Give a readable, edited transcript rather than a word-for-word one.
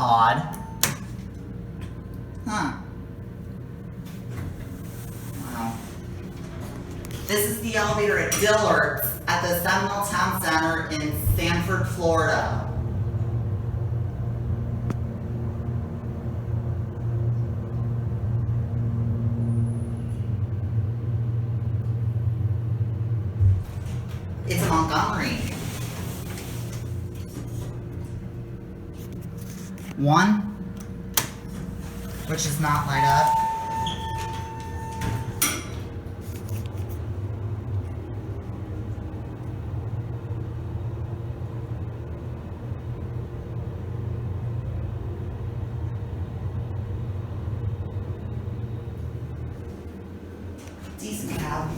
odd. Huh. Wow. This is the elevator at Dillard's at the Seminole Town Center in Sanford, Florida. It's in Montgomery. 1, which is not light up. Decent cab.